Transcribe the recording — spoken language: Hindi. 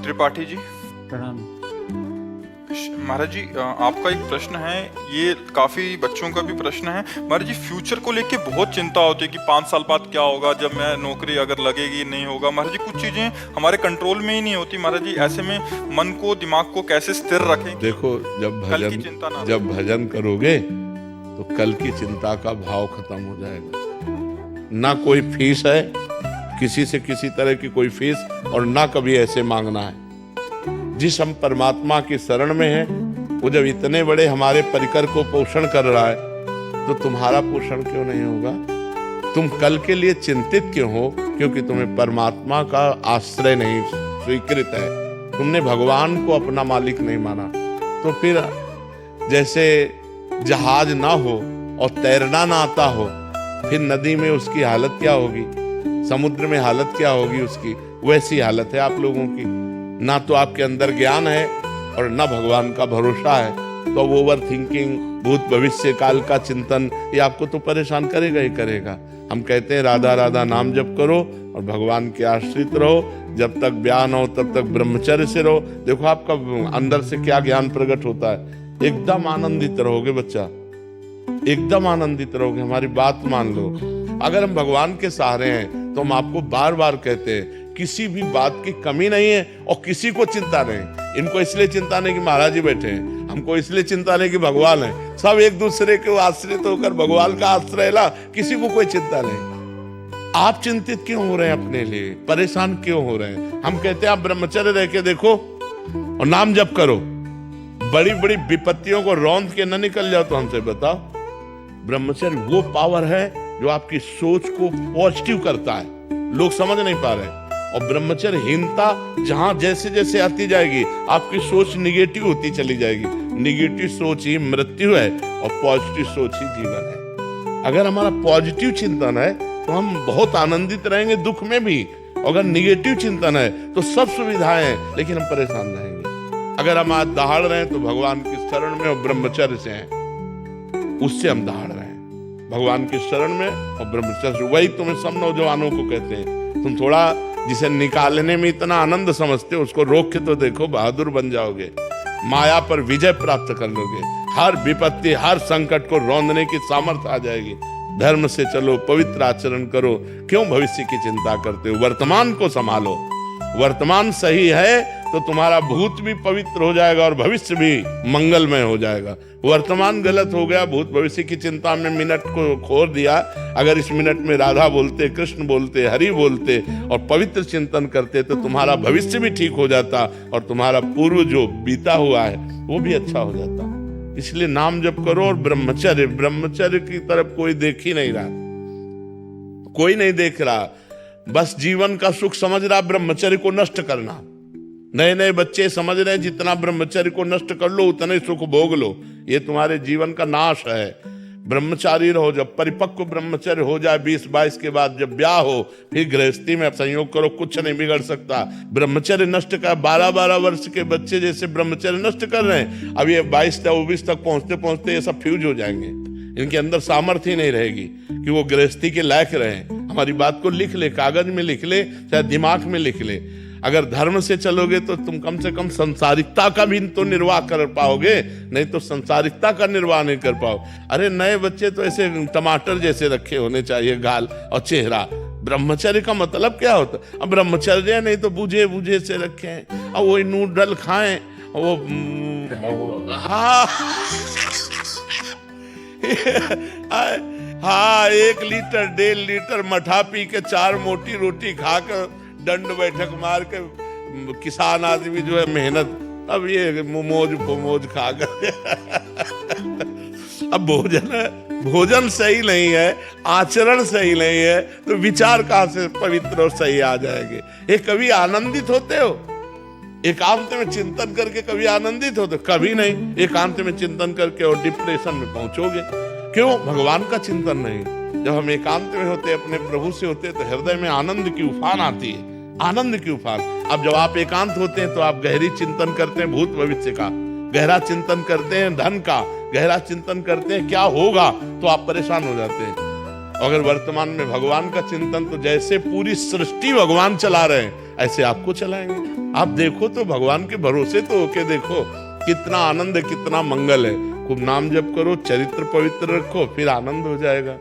त्रिपाठी जी। प्रणाम। महाराज जी, आपका एक प्रश्न है, ये काफ़ी बच्चों का भी प्रश्न है। महाराज जी, फ्यूचर को लेके बहुत चिंता होती है कि 5 साल बाद क्या होगा, जब मैं नौकरी अगर लगेगी नहीं होगा। महाराज जी, कुछ चीज़ें हमारे कंट्रोल में ही नहीं होती। महाराज जी, ऐसे में मन को, दिमाग को कैसे स्थिर रखें? देखो, कल की चिंता ना, जब भजन करोगे तो कल की चिंता का भाव खत्म हो जाएगा। ना कोई फीस है, किसी से किसी तरह की कोई फीस, और ना कभी ऐसे मांगना है। जिस हम परमात्मा की शरण में है, वो जब इतने बड़े हमारे परिकर को पोषण कर रहा है, तो तुम्हारा पोषण क्यों नहीं होगा? तुम कल के लिए चिंतित क्यों हो? क्योंकि तुम्हें परमात्मा का आश्रय नहीं स्वीकृत है, तुमने भगवान को अपना मालिक नहीं माना। तो फिर जैसे जहाज ना हो और तैरना ना आता हो, फिर नदी में उसकी हालत क्या होगी, समुद्र में हालत क्या होगी उसकी, वैसी हालत है आप लोगों की। ना तो आपके अंदर ज्ञान है और ना भगवान का भरोसा है, तो ओवर थिंकिंग, भूत भविष्य काल का चिंतन, ये आपको तो परेशान करेगा ही करेगा। हम कहते हैं राधा राधा नाम जप करो और भगवान के आश्रित रहो, जब तक ब्याह न हो तब तक ब्रह्मचर्य से रहो। देखो आपका अंदर से क्या ज्ञान प्रकट होता है, एकदम आनंदित रहोगे बच्चा, एकदम आनंदित रहोगे। हमारी बात मान लो, अगर हम भगवान के सहारे हैं तो हम आपको बार बार कहते हैं किसी भी बात की कमी नहीं है और किसी को चिंता नहीं। इनको इसलिए चिंता नहीं कि महाराज जी बैठे हैं, हमको इसलिए चिंता नहीं कि भगवान है। सब एक दूसरे के आश्रित होकर भगवान का आश्रय ला, किसी को कोई चिंता नहीं। आप चिंतित क्यों हो रहे हैं अपने लिए, परेशान क्यों हो रहे हैं? हम कहते हैं आप ब्रह्मचर्य रह के देखो और नाम जप करो, बड़ी बड़ी विपत्तियों को रौंद के न निकल जाओ। तो हमसे बताओ, ब्रह्मचर्य वो पावर है जो आपकी सोच को पॉजिटिव करता है, लोग समझ नहीं पा रहे। और ब्रह्मचर्यहीनता जहां जैसे जैसे आती जाएगी, आपकी सोच निगेटिव होती चली जाएगी। निगेटिव सोच ही मृत्यु है और पॉजिटिव सोच ही जीवन है। अगर हमारा पॉजिटिव चिंतन है तो हम बहुत आनंदित रहेंगे दुख में भी। अगर निगेटिव चिंतन है तो सब सुविधाएं हैं लेकिन हम परेशान रहेंगे। अगर हम आज दहाड़ रहे हैं तो भगवान की शरण में और ब्रह्मचर्य से हैं, उससे हम दहाड़ रहे हैं, भगवान की शरण में और ब्रह्मचर्य। वही तुम्हें सब नौजवानों को कहते हैं, तुम थोड़ा जिसे निकालने में इतना आनंद समझते हो, उसको रोक के तो देखो, बहादुर बन जाओगे, माया पर विजय प्राप्त कर लोगे। हर विपत्ति, हर संकट को रौंदने की सामर्थ्य आ जाएगी। धर्म से चलो, पवित्र आचरण करो, क्यों भविष्य की चिंता करते हो? वर्तमान को संभालो। वर्तमान सही है तो तुम्हारा भूत भी पवित्र हो जाएगा और भविष्य भी मंगलमय हो जाएगा। वर्तमान गलत हो गया, भूत भविष्य की चिंता में मिनट को खो दिया। अगर इस मिनट में राधा बोलते, कृष्ण बोलते, हरि बोलते और पवित्र चिंतन करते तो तुम्हारा भविष्य भी ठीक हो जाता और तुम्हारा पूर्व जो बीता हुआ है वो भी अच्छा हो जाता। इसलिए नाम जप करो और ब्रह्मचर्य, ब्रह्मचर्य की तरफ कोई देख ही नहीं रहा, कोई नहीं देख रहा, बस जीवन का सुख समझ रहा ब्रह्मचर्य को नष्ट करना। नए नए बच्चे समझ रहे हैं जितना ब्रह्मचर्य को नष्ट कर लो उतने सुख भोग लो, ये तुम्हारे जीवन का नाश है। ब्रह्मचारी रहो, जब परिपक्व ब्रह्मचर्य हो जाए 20-22 के बाद, जब ब्याह हो, फिर गृहस्थी में संयोग करो, कुछ नहीं बिगड़ सकता। ब्रह्मचर्य नष्ट कर 12-12 वर्ष के बच्चे जैसे ब्रह्मचर्य नष्ट कर रहे हैं, अब ये 22-24 तक पहुंचते पहुंचते ये सब फ्यूज हो जाएंगे। इनके अंदर सामर्थ्य ही नहीं रहेगी कि वो गृहस्थी के लायक रहे। हमारी बात को लिख ले, कागज में लिख ले, चाहे दिमाग में लिख ले। अगर धर्म से चलोगे तो तुम कम से कम संसारिकता का भी तो निर्वाह कर पाओगे, नहीं तो संसारिकता का निर्वाह नहीं कर पाओ। अरे नए बच्चे तो ऐसे टमाटर जैसे रखे होने चाहिए गाल और चेहरा। ब्रह्मचर्य का मतलब क्या होता? अब ब्रह्मचर्य नहीं तो बूझे बूझे से रखे, अब वही नूडल खाएं, वो हाँ 1 लीटर 1.5 लीटर मठा पी के 4 मोटी रोटी खाकर दंड बैठक मार के किसान आदमी जो है मेहनत, अब ये मोमोज खा कर अब भोजन सही नहीं है, आचरण सही नहीं है, तो विचार कहां से पवित्र और सही आ जाएंगे? ये कभी आनंदित होते हो? एकांत में चिंतन करके कभी आनंदित होते? कभी नहीं। एकांत में चिंतन करके और डिप्रेशन में पहुंचोगे। क्यों? भगवान का चिंतन नहीं। जब हम एकांत में होते, अपने प्रभु से होते, तो हृदय में आनंद की उफान आती है, आनंद की उफान। अब जब आप एकांत होते हैं तो आप गहरी चिंतन करते हैं भूत भविष्य का, गहरा चिंतन करते हैं धन का, गहरा चिंतन करते हैं क्या होगा, तो आप परेशान हो जाते हैं। अगर वर्तमान में भगवान का चिंतन, तो जैसे पूरी सृष्टि भगवान चला रहे हैं ऐसे आपको चलाएंगे। आप देखो तो भगवान के भरोसे तो होके देखो, कितना आनंद है, कितना मंगल है। खूब नाम जप करो, चरित्र पवित्र रखो, फिर आनंद हो जाएगा।